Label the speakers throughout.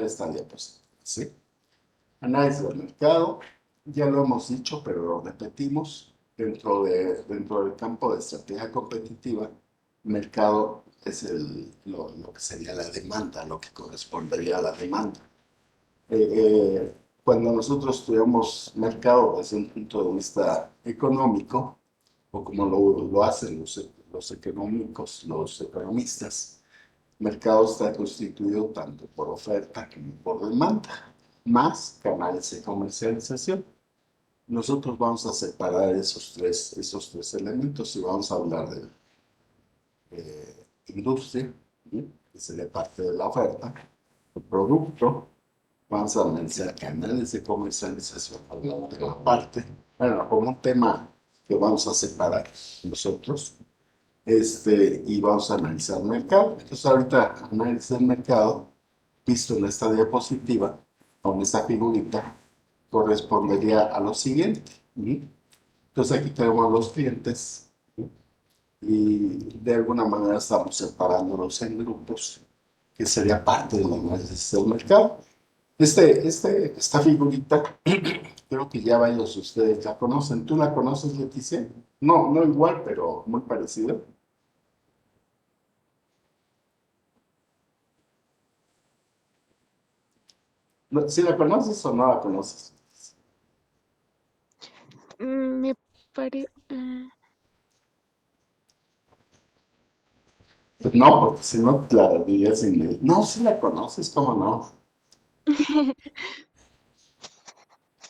Speaker 1: esta diapositiva, ¿sí? Análisis del mercado, ya lo hemos dicho, pero lo repetimos, dentro del campo de estrategia competitiva, mercado es lo que sería la demanda, lo que correspondería a la demanda. Cuando nosotros estudiamos mercado desde un punto de vista económico, o como lo hacen los economistas, mercado está constituido tanto por oferta como por demanda, más canales de comercialización. Nosotros vamos a separar esos tres elementos y vamos a hablar de industria, ¿sí? Que sería parte de la oferta, el producto, vamos a analizar canales de comercialización, hablando de la parte, bueno, como un tema que vamos a separar nosotros, y vamos a analizar el mercado. Entonces, ahorita, análisis del mercado, visto en esta diapositiva, con esta figurita, correspondería a lo siguiente. ¿Sí? Entonces, aquí tenemos los clientes, ¿sí? Y de alguna manera estamos separándolos en grupos, que sería parte del análisis del mercado. Esta figurita, creo que ya varios de ustedes la conocen. ¿Tú la conoces, Leticia? No, no igual, pero muy parecida. ¿Sí la conoces o no la conoces?
Speaker 2: Me parece...
Speaker 1: No, porque si no, la dirías en inglés. No, sí la conoces, ¿cómo no?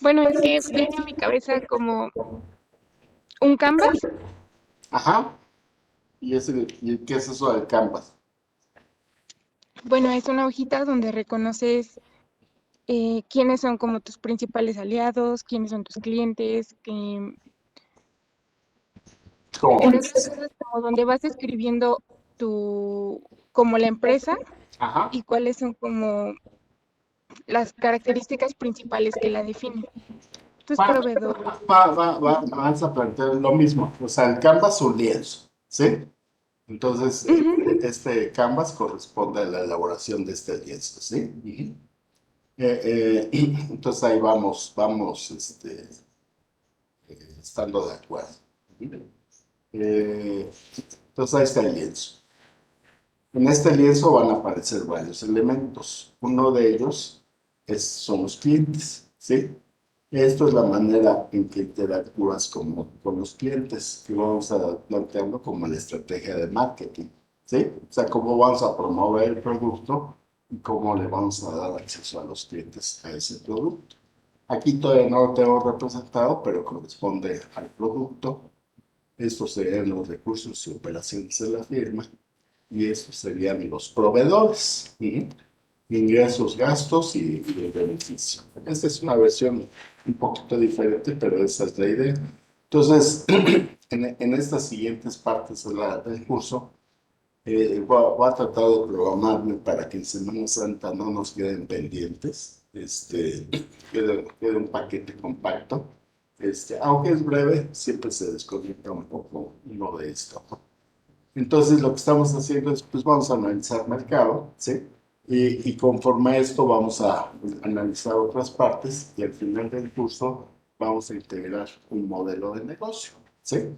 Speaker 2: Bueno, es que viene a mi cabeza como un canvas.
Speaker 1: Ajá. ¿Y qué es eso del Canvas?
Speaker 2: Bueno, es una hojita donde reconoces quiénes son como tus principales aliados, quiénes son tus clientes,
Speaker 1: ¿Cómo?
Speaker 2: en otras cosas como donde vas escribiendo como la empresa
Speaker 1: Ajá.
Speaker 2: y cuáles son como las características principales que la definen. Tus
Speaker 1: Va,
Speaker 2: proveedores.
Speaker 1: vamos a plantear lo mismo. O sea, el Canvas es un lienzo, ¿sí? Entonces,
Speaker 2: Ujú.
Speaker 1: este Canvas corresponde a la elaboración de este lienzo, ¿sí? Ujú. Entonces ahí vamos estando de acuerdo. Eh, entonces ahí está el lienzo. En este lienzo van a aparecer varios elementos. Uno de ellos son los clientes, ¿sí? Esto es la manera en que interactúas con los clientes, que vamos a planteando como la estrategia de marketing, ¿sí? O sea, cómo vamos a promover el producto y cómo le vamos a dar acceso a los clientes a ese producto. Aquí todavía no lo tengo representado, pero corresponde al producto. Estos serían los recursos y operaciones de la firma y estos serían los proveedores, ¿sí? Ingresos, gastos y el beneficio. Esta es una versión un poquito diferente, pero esa es la idea. Entonces, en estas siguientes partes del curso, voy a tratar de programarme para que en Semana Santa no nos queden pendientes, quede un paquete compacto. Aunque es breve, siempre se desconecta un poco uno de esto. Entonces, lo que estamos haciendo es, pues vamos a analizar mercado, ¿sí? Y conforme a esto vamos a analizar otras partes y al final del curso vamos a integrar un modelo de negocio, ¿sí?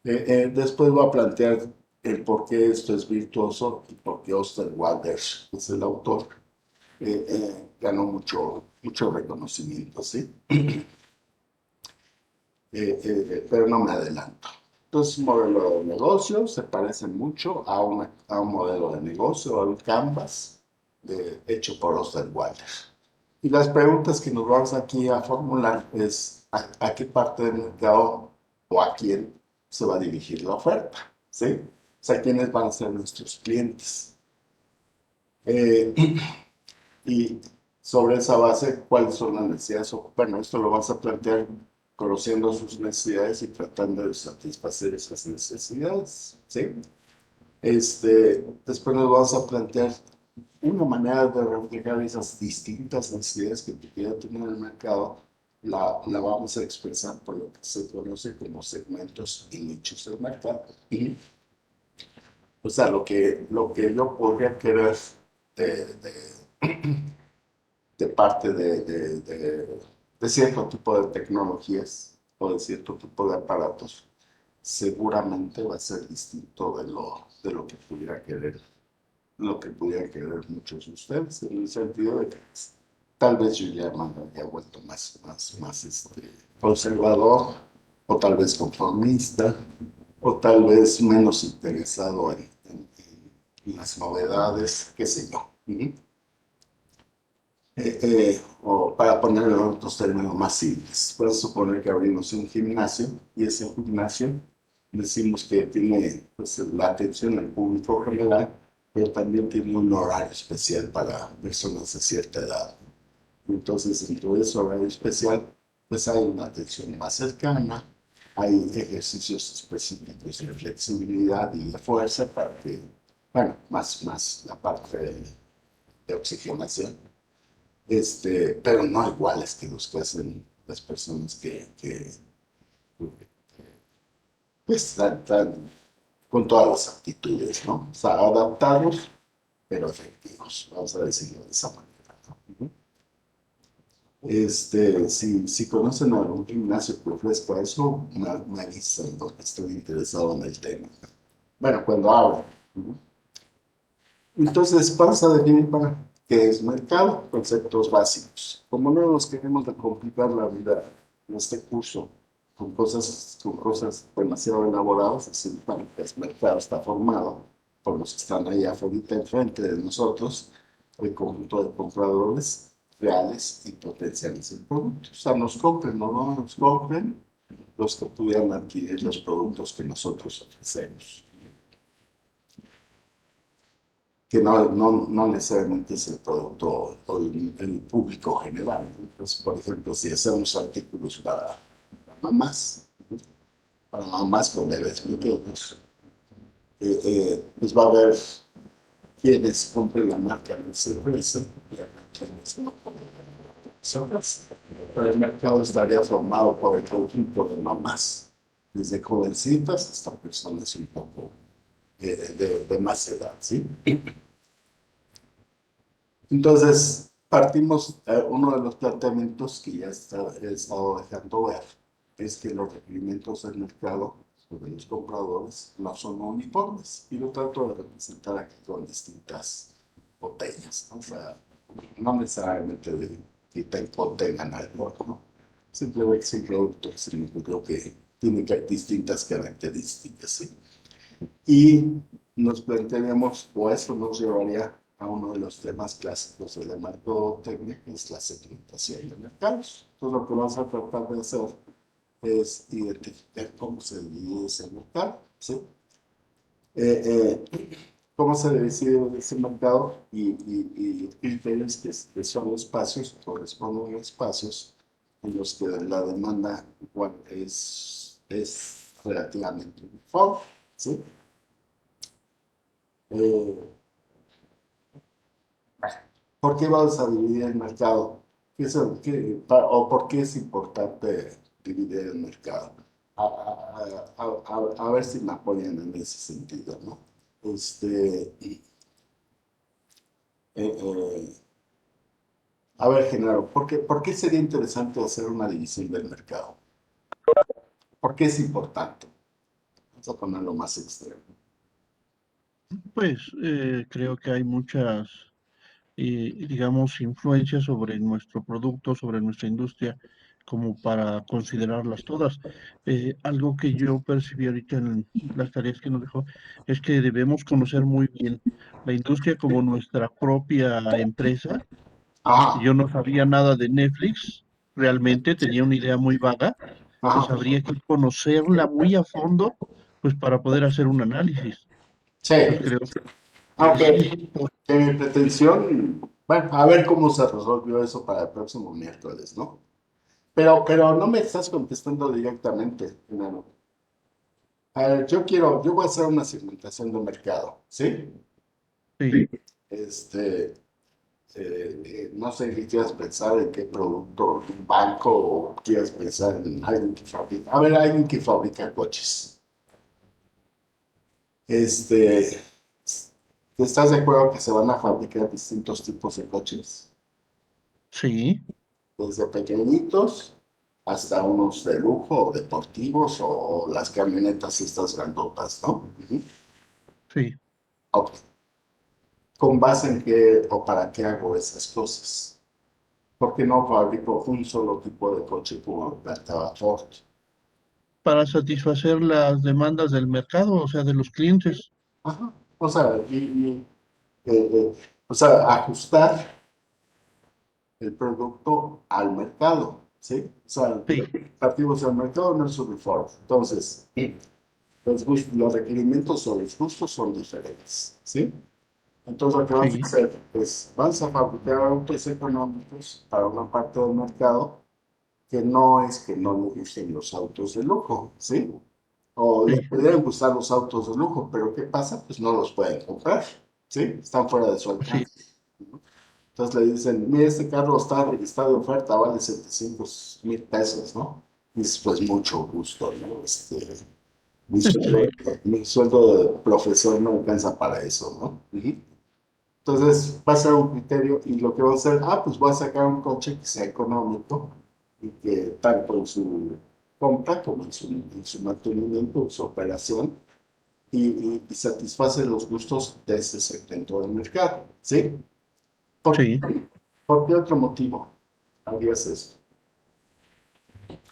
Speaker 1: Después voy a plantear el por qué esto es virtuoso y por qué Osterwalder, que es el autor, ganó mucho reconocimiento, ¿sí? Pero no me adelanto. Entonces, un modelo de negocio se parece mucho a un modelo de negocio, a un Canvas hecho por Osterwalder. Y las preguntas que nos vamos aquí a formular es a qué parte del mercado o a quién se va a dirigir la oferta, ¿sí? O sea, quiénes van a ser nuestros clientes. Eh, y sobre esa base, ¿cuáles son las necesidades? Bueno, esto lo vas a plantear conociendo sus necesidades y tratando de satisfacer esas necesidades, ¿sí? Después nos vamos a plantear una manera de reflejar esas distintas necesidades que pudiera tener el mercado, la vamos a expresar por lo que se conoce como segmentos y nichos del mercado. Y, o sea, lo que yo podría querer de, de parte de cierto tipo de tecnologías o de cierto tipo de aparatos, seguramente va a ser distinto de lo que pudiera querer, lo que pudieran querer muchos de ustedes, en el sentido de que pues, tal vez yo ya me haya vuelto más conservador, o tal vez conformista, o tal vez menos interesado en las novedades, qué sé yo. ¿Mm? O para ponerlo en otros términos más simples, puedes suponer que abrimos un gimnasio y ese gimnasio decimos que tiene pues, la atención al público general, pero también tiene un horario especial para personas de cierta edad. Entonces, dentro de ese horario especial, pues hay una atención más cercana, hay ejercicios específicos de flexibilidad y de fuerza para que, bueno, más la parte de oxigenación, pero no iguales que los que hacen las personas que pues, están con todas las actitudes, ¿no? O sea, adaptados, pero efectivos, vamos a decirlo de esa manera, ¿no? Si conocen algún gimnasio que ofrezca eso, me avisan, porque estoy interesado en el tema. Bueno, cuando hablo. Entonces, vamos a definir para qué es mercado, conceptos básicos. Como no nos queremos de complicar la vida en este curso con cosas demasiado elaboradas, así, bueno, pues mercado está formado por los que están ahí afuera enfrente de nosotros, el conjunto de compradores reales y potenciales del producto. O sea, nos compren o no nos compren los que pudieran adquirir los productos que nosotros ofrecemos, que no necesariamente es el producto o el público general. Entonces, por ejemplo, si hacemos artículos mamás, para mamás con bebés pequeños, pues va a haber quienes compren la marca de cerveza y quienes no compren cerveza. Pero el mercado estaría formado por el conjunto de mamás, desde jovencitas hasta personas un poco de más edad, ¿sí? Entonces, partimos, uno de los planteamientos que ya he estado dejando ver es que los requerimientos del mercado de los compradores no son uniformes y lo trato de representar aquí con distintas botellas, ¿no? O sea, no necesariamente que contengan alcohol, ¿no? Simplemente es un producto creo que tiene distintas características, ¿sí? Y nos plantearemos, o eso nos llevaría a uno de los temas clásicos de la mercadotecnia, que es la segmentación de mercados. Entonces, lo que vamos a tratar de hacer es identificar cómo se divide ese mercado, ¿sí? Cómo se divide ese mercado y criterios que son espacios, corresponden a espacios en los que la demanda igual es relativamente uniforme, ¿sí? Eh, ¿Por qué vamos a dividir el mercado? ¿O por qué es importante dividir el mercado? A ver si me apoyan en ese sentido, ¿no? Eh, a ver, Genaro, ¿por qué sería interesante hacer una división del mercado? ¿Por qué es importante? Vamos a ponerlo más extremo.
Speaker 3: Pues creo que hay muchas, digamos, influencias sobre nuestro producto, sobre nuestra industria, como para considerarlas todas. Algo que yo percibí ahorita en las tareas que nos dejó es que debemos conocer muy bien la industria como nuestra propia empresa.
Speaker 1: Ajá,
Speaker 3: Yo no sabía nada de Netflix, realmente tenía una idea muy vaga, entonces
Speaker 1: ajá,
Speaker 3: habría que conocerla muy a fondo, pues para poder hacer un análisis.
Speaker 1: sí.
Speaker 3: Entonces creo que es
Speaker 1: Aunque mi pretensión, bueno, a ver cómo se resolvió eso para el próximo miércoles, ¿no? Pero no me estás contestando directamente, Genaro. A ver, yo voy a hacer una segmentación de mercado, ¿sí?
Speaker 3: sí.
Speaker 1: Este, no sé qué quieras pensar en qué producto, un banco, o quieras pensar en alguien que fabrica. A ver, alguien que fabrica coches. Este, ¿Estás de acuerdo que se van a fabricar distintos tipos de coches?
Speaker 3: Sí,
Speaker 1: desde pequeñitos hasta unos de lujo, o deportivos, o las camionetas estas grandotas, ¿no? Ujú.
Speaker 3: sí.
Speaker 1: Ok. ¿Con base en qué o para qué hago esas cosas? ¿Por qué no fabrico un solo tipo de coche como plantaba Ford?
Speaker 3: Para satisfacer las demandas del mercado, o sea, de los clientes.
Speaker 1: Ajá. O sea, o sea, ajustar el producto al mercado, ¿sí? O sea,
Speaker 3: Sí,
Speaker 1: relativos al mercado no es uniforme. Entonces, los requerimientos o los gustos son diferentes, ¿sí? Entonces, lo que vamos a
Speaker 3: sí,
Speaker 1: hacer es, vamos a fabricar autos económicos para una parte del mercado que no es que no le gusten los autos de lujo, ¿sí? O le
Speaker 3: sí,
Speaker 1: pudieran gustar los autos de lujo, pero ¿qué pasa? Pues no los pueden comprar, ¿sí? Están fuera de su
Speaker 3: sí,
Speaker 1: alcance. Entonces le dicen, mira, este carro está de oferta, vale 700,000 pesos, ¿no? Y dices, pues mucho gusto, ¿no? Mi sueldo,
Speaker 3: sí,
Speaker 1: mi sueldo de profesor no alcanza para eso, ¿no? Ujú. Entonces va a ser un criterio y lo que va a hacer, pues voy a sacar un coche que sea económico y que tanto en su compra como en su mantenimiento, en su operación, y satisface los gustos de ese segmento del mercado, ¿sí? ¿Por,
Speaker 3: sí.
Speaker 1: ¿Por qué otro motivo harías eso?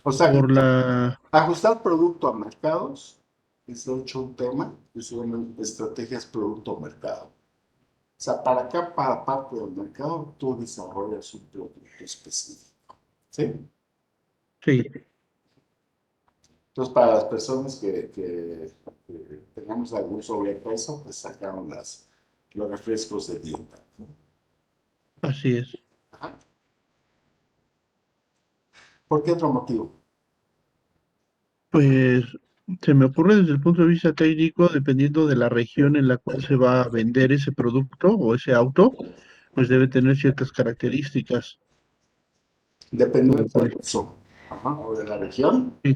Speaker 1: O sea,
Speaker 3: Por la,
Speaker 1: ajustar producto a mercados es de hecho un tema que se llaman estrategias producto-mercado. O sea, para cada parte del mercado tú desarrollas un producto específico, ¿sí?
Speaker 3: sí,
Speaker 1: Entonces, para las personas que tengamos algún sobrepeso, pues sacaron los refrescos de dieta, ¿no?
Speaker 3: así es.
Speaker 1: Ajá. ¿Por qué otro motivo?
Speaker 3: Pues se me ocurre desde el punto de vista técnico, dependiendo de la región en la cual se va a vender ese producto o ese auto, pues debe tener ciertas características, como
Speaker 1: Dependiendo
Speaker 3: por
Speaker 1: del uso, ajá, o de la región.
Speaker 3: sí,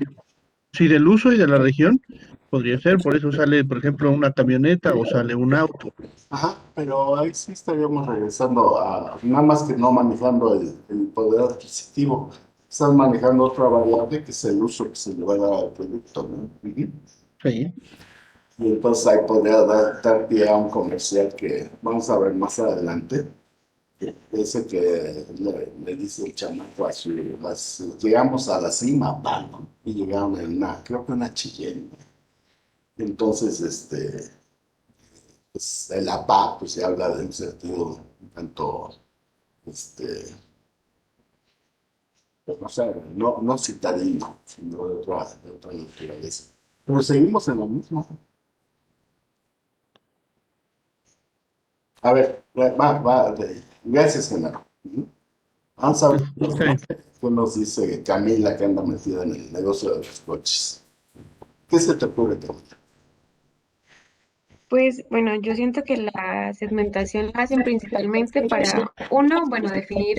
Speaker 3: sí, del uso y de la región, podría ser, por eso sale, por ejemplo, una camioneta o sale un auto.
Speaker 1: Ajá, pero ahí sí estaríamos regresando a, nada más que no manejando el poder adquisitivo, están manejando otra variable que es el uso que se le va a dar al producto, ¿no? Ujú.
Speaker 3: Sí,
Speaker 1: Y entonces ahí podría dar pie a un comercial que vamos a ver más adelante, ese que le dice el chamaco llegamos a la cima, pa, ¿no? Y llegaron en creo que una Cheyenne. Entonces, pues el APA, pues se habla de un sentido un tanto, este, pues, no sé, no citadino, sino de otra naturaleza. Pero seguimos en lo mismo. A ver, gracias, Genaro. Ujú. Vamos a ver
Speaker 3: está bien.
Speaker 1: qué nos dice Camila, que anda metida en el negocio de los coches. ¿Qué se te ocurre, Camila?
Speaker 4: Pues bueno, yo siento que la segmentación la hacen principalmente para, uno, bueno, definir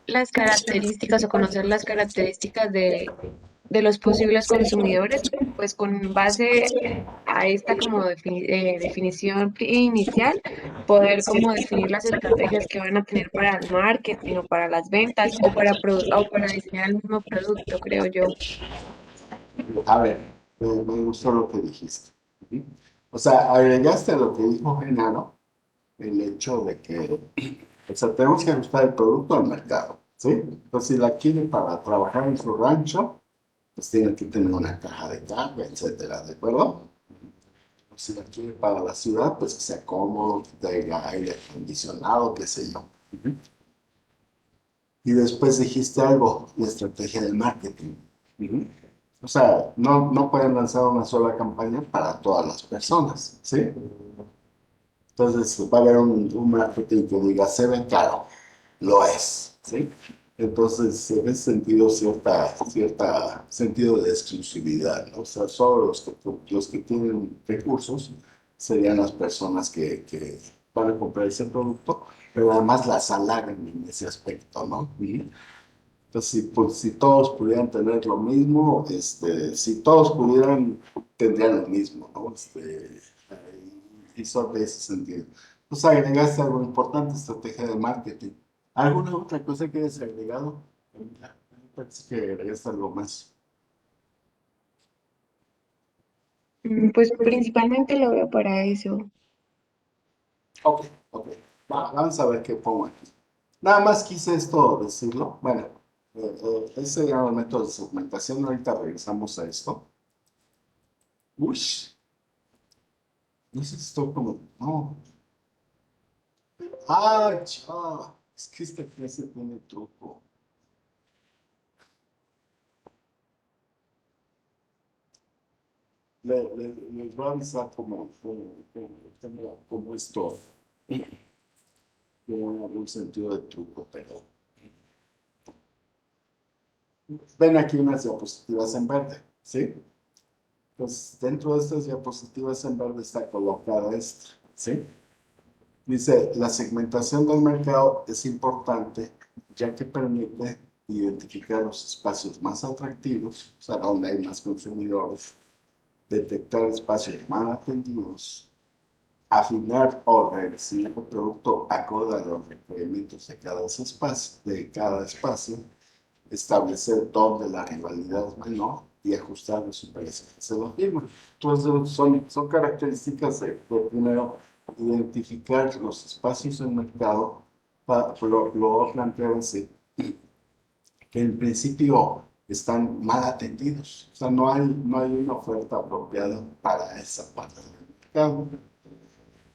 Speaker 4: las características o conocer las características de los posibles consumidores, pues con base a esta como definición inicial, poder como definir las estrategias que van a tener para el marketing o para las ventas o para diseñar el mismo producto, creo yo.
Speaker 1: A ver, me gustó lo que dijiste. Ujú. O sea, agregaste a lo que dijo Genaro el hecho de que, o sea, tenemos que ajustar el producto al mercado, ¿sí? Entonces, si la quiere para trabajar en su rancho, pues tiene que tener una caja de carga, etcétera, ¿de acuerdo? Si la quiere para la ciudad, pues que sea cómodo, que tenga aire acondicionado, qué sé yo. Ujú. Y después dijiste algo, la estrategia de marketing. Ujú. O sea, no pueden lanzar una sola campaña para todas las personas, ¿sí? Entonces va a haber un marketing que diga, se ve caro, lo es, ¿sí? Entonces, en ese sentido, cierta sentido de exclusividad, ¿no? O sea, solo los que tienen recursos serían las personas que van a comprar ese producto, pero además las halagan en ese aspecto, ¿no? Y entonces, si todos pudieran tener lo mismo, si todos pudieran, tendrían lo mismo, ¿no? Y son de ese sentido. Pues agregaste algo importante, estrategia de marketing. ¿Alguna otra cosa que hayas agregado? Me parece que agregaste algo más.
Speaker 4: Pues principalmente lo veo para eso.
Speaker 1: Ok, ok. Vamos a ver qué pongo aquí. Nada más quise esto decirlo. Bueno, ese era el método de segmentación. Ahorita regresamos a esto. Uy, no sé si estoy como. No. Ah, chao. Es que esta clase tiene truco. Les voy a avisar como esto. Tiene algún sentido de truco, pero. Ven aquí unas diapositivas en verde, ¿sí? Pues dentro de estas diapositivas en verde está colocada esta, ¿sí? Dice, la segmentación del mercado es importante ya que permite identificar los espacios más atractivos, o sea, donde hay más consumidores, detectar espacios más atendidos, afinar o redefinir el producto acorde a los requerimientos de cada espacio, establecer dónde la rivalidad es menor y ajustar los precios que se lo firman. Entonces, son características de, primero, identificar los espacios del mercado, lo plantear así, que en principio están mal atendidos. O sea, no hay una oferta apropiada para esa parte del mercado.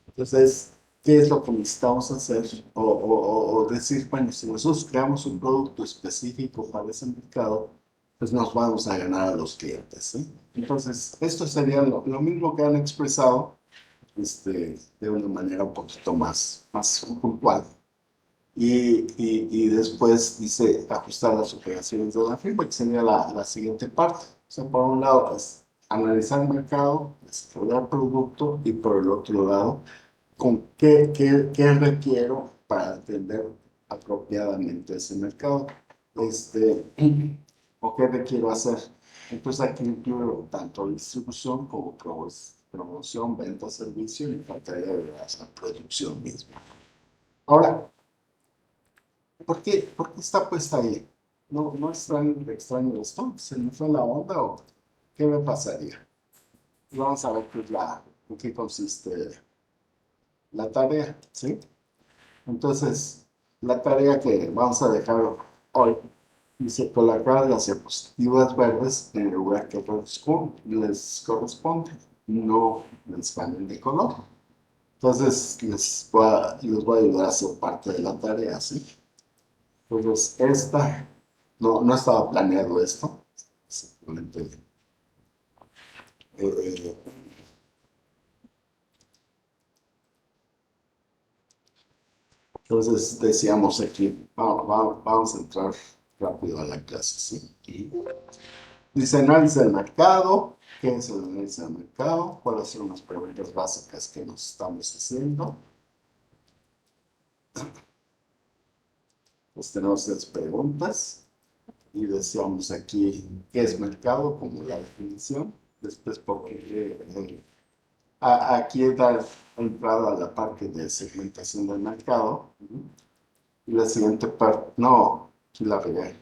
Speaker 1: Entonces, ¿qué es lo que necesitamos hacer? O decir, bueno, si nosotros creamos un producto específico para ese mercado, pues nos vamos a ganar a los clientes, ¿sí? Entonces, esto sería lo mismo que han expresado de una manera un poquito más puntual. Y después dice ajustar las operaciones de la firma, que sería la siguiente parte. O sea, por un lado, es analizar el mercado, desarrollar producto, y por el otro lado, con qué requiero para atender apropiadamente ese mercado, o qué requiero hacer. Entonces aquí incluyo tanto distribución como promoción, venta, servicio y parte de la producción misma. Ahora, ¿por qué está puesta ahí? ¿No es tan extraño esto? ¿Se me fue la onda o qué me pasaría? Y vamos a ver en qué consiste la tarea, ¿sí? Entonces, la tarea que vamos a dejar hoy dice colocar las diapositivas verdes en el lugar que les corresponde, no les cambien de color. Entonces, les voy a ayudar a hacer parte de la tarea, ¿sí? Entonces, no estaba planeado esto, simplemente eh, entonces decíamos aquí, vamos a entrar rápido a la clase, ¿sí? Dice análisis del mercado. ¿Qué es el análisis del mercado? ¿Cuáles son las preguntas básicas que nos estamos haciendo? Pues tenemos tres preguntas y decíamos aquí qué es mercado, como la definición. Después, aquí da entrada a la parte de segmentación del mercado. Y la siguiente parte, no, aquí la regué.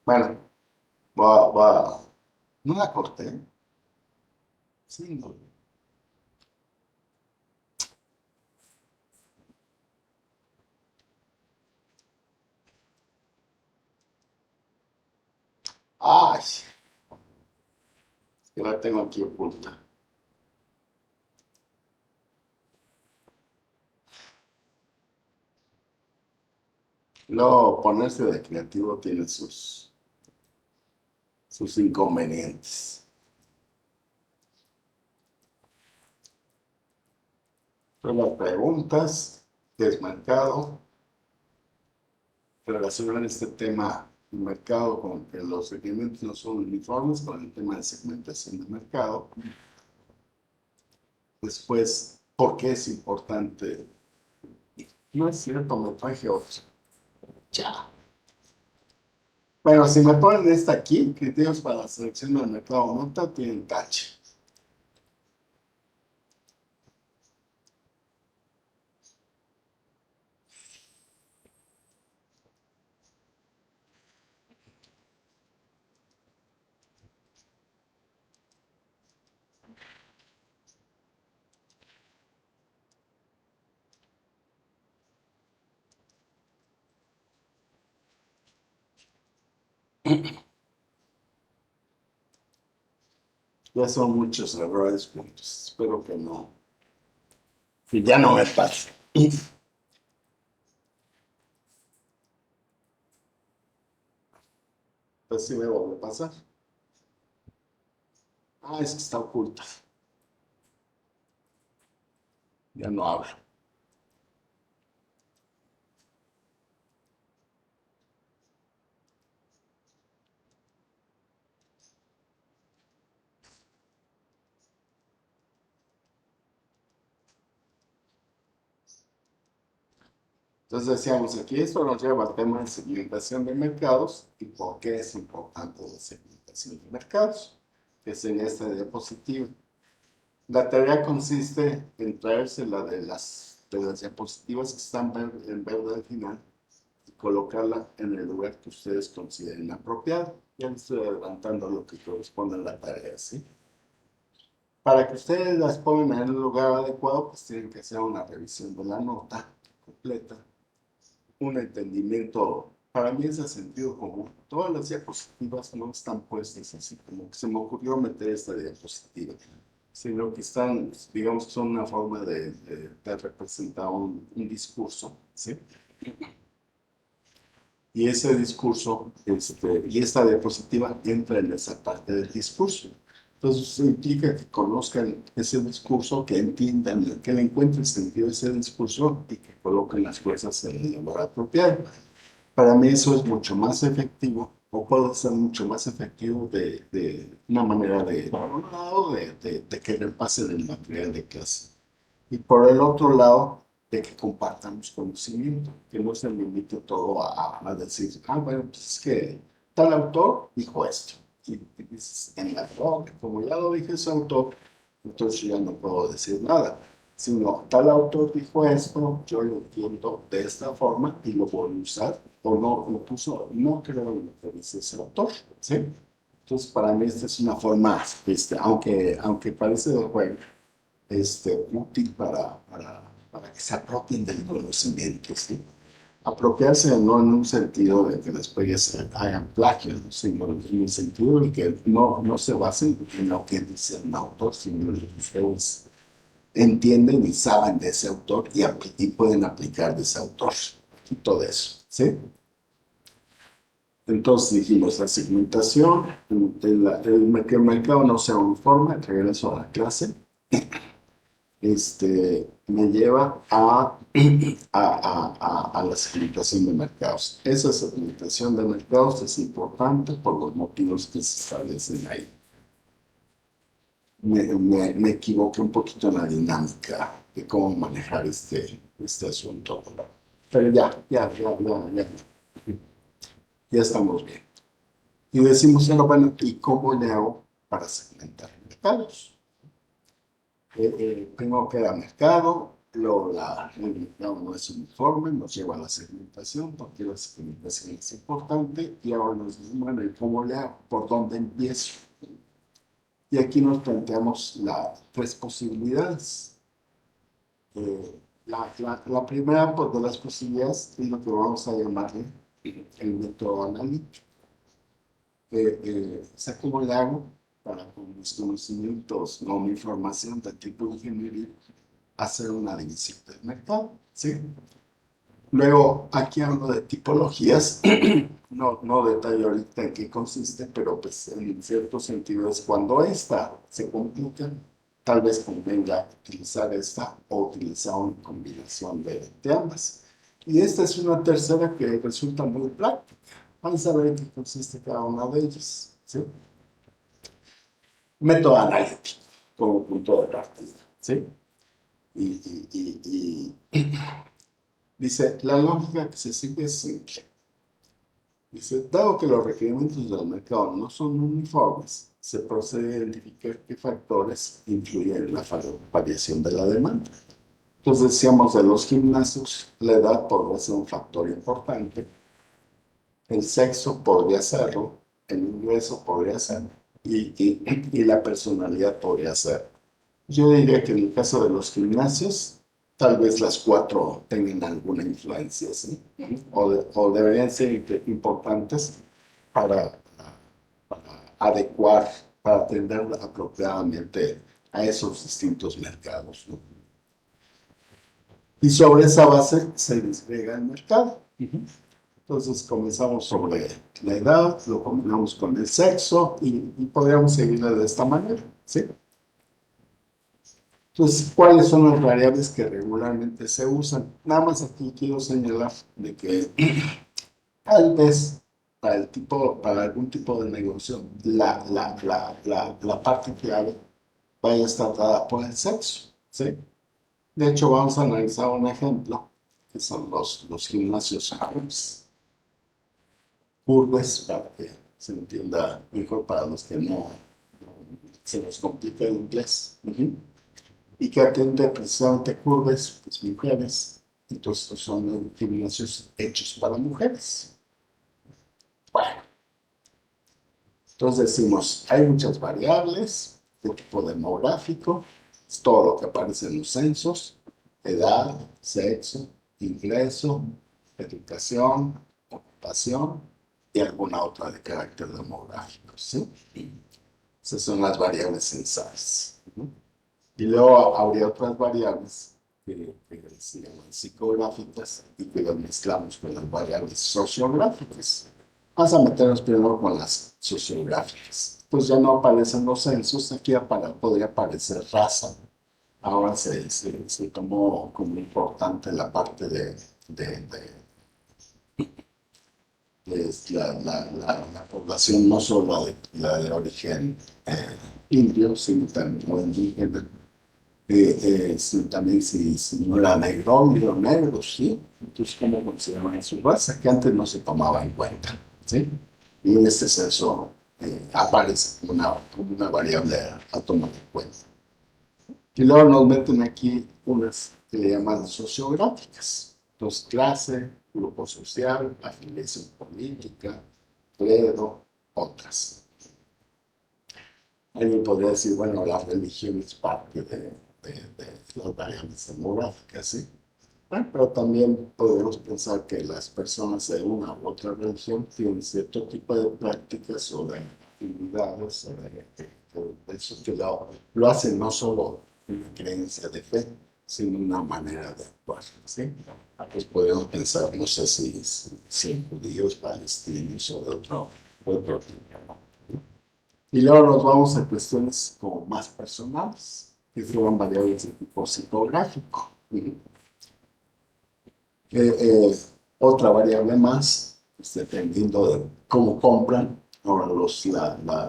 Speaker 1: Bueno, no la corté. Sí, no. Ay, que la tengo aquí oculta. Luego, ponerse de creativo tiene sus inconvenientes. Pero las preguntas, ¿qué es mercado? Relacionar este tema del mercado con que los requerimientos no son uniformes con el tema de segmentación de mercado. Después, ¿por qué es importante? No es cierto, me traje otro. Ya. Bueno, si me ponen esta aquí, criterios para la selección del mercado nota, tienen tache. Ya son muchos errores juntos. Espero que no. Que ya no me pase. Pues sí me vuelve a pasar. Ah, es que está oculta. Ya no hablo. Entonces decíamos aquí, esto nos lleva al tema de segmentación de mercados y por qué es importante la segmentación de mercados, que sería esta diapositiva. La tarea consiste en traerse la de las diapositivas que están en verde al final y colocarla en el lugar que ustedes consideren apropiado. Ya les estoy adelantando lo que corresponde a la tarea, ¿sí? Para que ustedes las pongan en el lugar adecuado, pues tienen que hacer una revisión de la nota completa, un entendimiento, para mí es de sentido común. Todas las diapositivas no están puestas así como que se me ocurrió meter esta diapositiva, sino que están, digamos que son una forma de representar un discurso, ¿sí? Y ese discurso, y esta diapositiva entra en esa parte del discurso. Entonces, eso implica que conozcan ese discurso, que entiendan, que le encuentren sentido a ese discurso y que coloquen las cosas en el lugar apropiado. Para mí eso es mucho más efectivo, o puede ser mucho más efectivo de una manera por un lado, de que repasen el material de clase. Y por el otro lado, de que compartamos conocimiento, que no se limite todo a decir, bueno, pues es que tal autor dijo esto. Y dices, en la roca, como ya lo dije ese autor, entonces yo ya no puedo decir nada. Sino, tal autor dijo esto, yo lo entiendo de esta forma y lo voy a usar, o no, incluso no creo en lo que dice ese autor, ¿sí? Entonces, para mí esta es una forma, aunque parece de juego, útil para que se apropien del conocimiento, ¿sí? Apropiarse no en un sentido de que después ya se hagan plagios, ¿no? Sino en el sentido de que no se basen en lo que dice un autor, sino en lo que ustedes entienden y saben de ese autor y pueden aplicar de ese autor y todo eso, ¿sí? Entonces dijimos la segmentación, que el mercado no sea uniforme, regreso a la clase, me lleva a la segmentación de mercados. Esa segmentación de mercados es importante por los motivos que se establecen ahí. Me equivoqué un poquito en la dinámica de cómo manejar este asunto. Pero ya estamos bien. Y decimos, bueno, ¿y cómo le hago para segmentar mercados? Primero queda mercado, luego el mercado no es uniforme, nos lleva a la segmentación, porque la segmentación es importante, y ahora nos dicen, bueno, ¿y cómo le hago? ¿Por dónde empiezo? Y aquí nos planteamos las tres posibilidades. La primera pues, de las posibilidades es lo que vamos a llamarle el método analítico. ¿Sé cómo le hago para con mis conocimientos o mi información de tipo ingeniería hacer una división del mercado? ¿Sí? Luego, aquí hablo de tipologías, no detallo ahorita en qué consiste, pero pues en cierto sentido es cuando esta se complica, tal vez convenga utilizar esta o utilizar una combinación de ambas. Y esta es una tercera que resulta muy práctica. Vamos a ver en qué consiste cada una de ellas, ¿sí? Método analítico como punto de partida, ¿sí? Y dice, la lógica que se sigue es simple. Dice, dado que los requerimientos del mercado no son uniformes, se procede a identificar qué factores influyen en la variación de la demanda. Entonces decíamos de los gimnasios, la edad podría ser un factor importante, el sexo podría serlo, el ingreso podría ser, y la personalidad podría ser. Yo diría que en el caso de los gimnasios, tal vez las cuatro tengan alguna influencia, ¿sí? O deberían ser importantes para adecuar, para atender apropiadamente a esos distintos mercados, ¿no? Y sobre esa base se desgrega el mercado. Entonces comenzamos sobre la edad, lo combinamos con el sexo y podríamos seguirle de esta manera, ¿sí? Entonces, ¿cuáles son las variables que regularmente se usan? Nada más aquí quiero señalar de que tal vez para algún tipo de negocio, la parte clave vaya a estar dada por el sexo, ¿sí? De hecho, vamos a analizar un ejemplo, que son los gimnasios Curves, para que se entienda mejor para los que no se nos complica el inglés. Y que atiende precisamente Curves, pues mujeres. Entonces son gimnasios hechos para mujeres. Bueno, entonces decimos, hay muchas variables de tipo demográfico, es todo lo que aparece en los censos, edad, sexo, ingreso, educación, ocupación y alguna otra de carácter demográfico, ¿sí? Esas son las variables censadas. Y luego habría otras variables que se llaman psicográficas y que las mezclamos con las variables sociográficas. Vamos a meternos primero con las sociográficas. Pues ya no aparecen los censos, aquí podría aparecer raza. Ahora se tomó como importante la parte de la población, no solo la de origen indio, sino también o indígena. También si no era negro o negro, ¿sí? Entonces, ¿cómo consideraban su raza? Que antes no se tomaba en cuenta, ¿sí? Y en este censo aparece como una variable a tomar en cuenta. Y luego nos meten aquí unas que le llaman sociográficas. Entonces, clase, grupo social, afiliación política, credo, otras. Alguien podría decir, bueno, la religión es parte de las variables demográficas, ¿sí? Bueno, pero también podemos pensar que las personas de una u otra religión tienen cierto tipo de prácticas o de actividades o de eso que lo hacen no solo una creencia de fe, sino una manera de actuar, ¿sí? Pues podemos pensar, no sé si judíos, palestinos o de otro tipo, ¿no? Y luego nos vamos a cuestiones como más personales, que son variables de tipo psicográfico. Otra variable más, pues, dependiendo de cómo compran. Ahora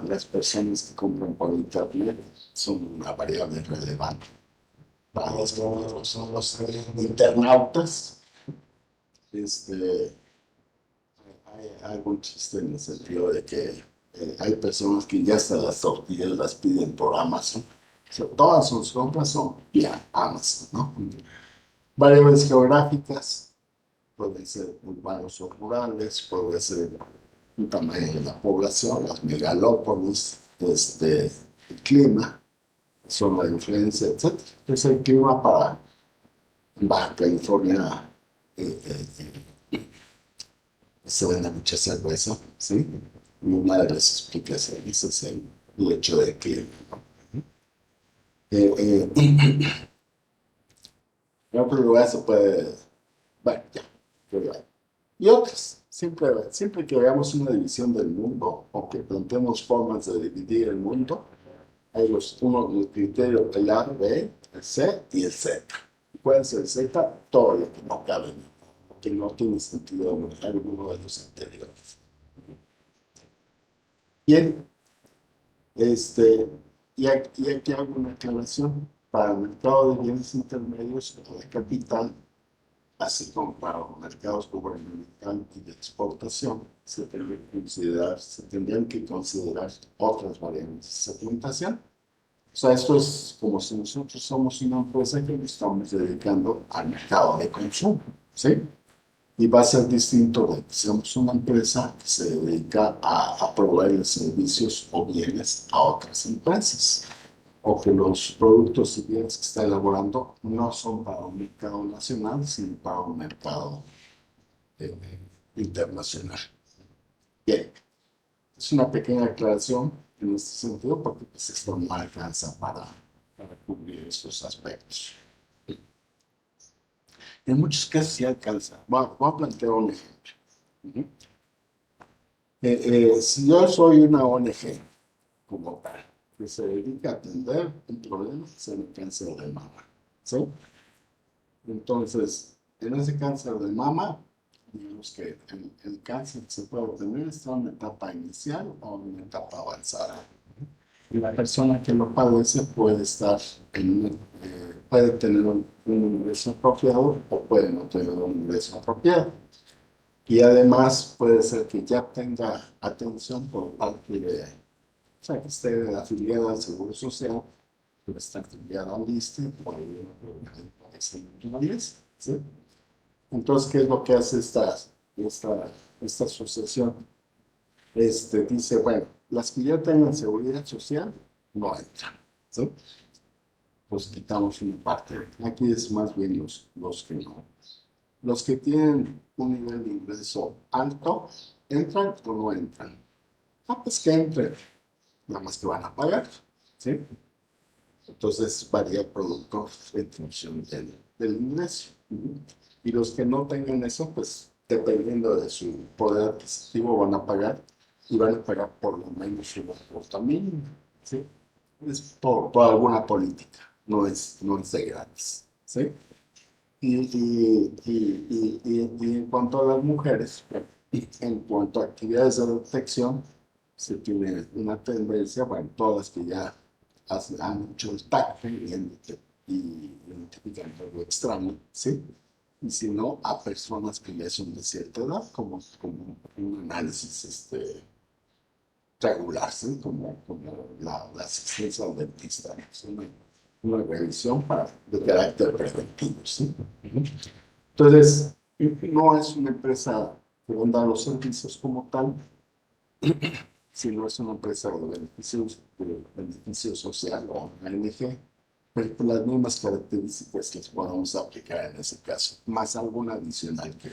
Speaker 1: las personas que compran por internet son una variable relevante. Para los internautas, hay algún chiste en el sentido de que hay personas que ya hasta las tortillas las piden por Amazon. O sea, todas sus compras son vía Amazon, ¿no? Variables geográficas, pueden ser urbanos o rurales, puede ser el tamaño de la población, las megalópolis, el clima, zona de influencia, etc. Entonces el clima para Baja California se vende mucha cerveza, ¿sí? Y una de las explicaciones es el hecho de que en otro lugar se puede, bueno, ya, pero ya. Y otras, siempre que veamos una división del mundo o que planteemos formas de dividir el mundo, hay el criterio, el A, B, el C y el Z. ¿Cuál es el Z? Todo lo que no cabe, que no tiene sentido en alguno de los anteriores. Bien, y aquí hago una aclaración. Para el mercado de bienes intermedios o de capital, así como para los mercados gubernamentales y de exportación, se tendrían que considerar otras variables de segmentación. O sea, esto es como si nosotros somos una empresa que nos estamos dedicando al mercado de consumo, ¿sí? Y va a ser distinto de que seamos una empresa que se dedica a proveer servicios o bienes a otras empresas, o que los productos y bienes que está elaborando no son para un mercado nacional, sino para un mercado internacional. Bien, Es una pequeña aclaración en este sentido porque pues, esto no alcanza para cubrir estos aspectos. En muchos casos sí alcanza. Voy a plantear un ejemplo. Ujú. Si yo soy una ONG como tal, que se dedica a atender un problema que es el cáncer de mama, ¿sí? Entonces, en ese cáncer de mama, digamos que el cáncer se puede obtener está en una etapa inicial o en una etapa avanzada. Y la persona que lo padece puede estar puede tener un ingreso apropiado o puede no tener un ingreso apropiado. Y además puede ser que ya tenga atención por parte de, o sea, que esté afiliada al Seguro Social, que está afiliada al ISSSTE o al ¿sí? Entonces, ¿qué es lo que hace esta asociación? Dice, bueno, las que ya tengan seguridad social no entran, ¿sí? Pues quitamos una parte. Aquí es más bien los que no. Los que tienen un nivel de ingreso alto, ¿entran o no entran? Ah, pues que entren, nada más que van a pagar, ¿sí? Entonces varía el producto en función del ingreso. Y los que no tengan eso, pues dependiendo de su poder adquisitivo van a pagar y van a pagar por lo menos una cuota mínima, ¿sí? Es por alguna política, no es de gratis, ¿sí? Y en cuanto a las mujeres, en cuanto a actividades de detección, se tiene una tendencia, bueno, todas que ya han hecho el TAC y identifican algo extraño, ¿sí? Y si no, a personas que ya son de cierta edad, como un análisis regular, ¿sí? Como la asistencia al dentista, ¿no? Es una revisión de carácter preventivo, ¿sí? Entonces, no es una empresa que venda los servicios como tal, sino es una empresa de beneficio social o una ONG, pero con las mismas características que podamos aplicar en ese caso, más alguna adicional que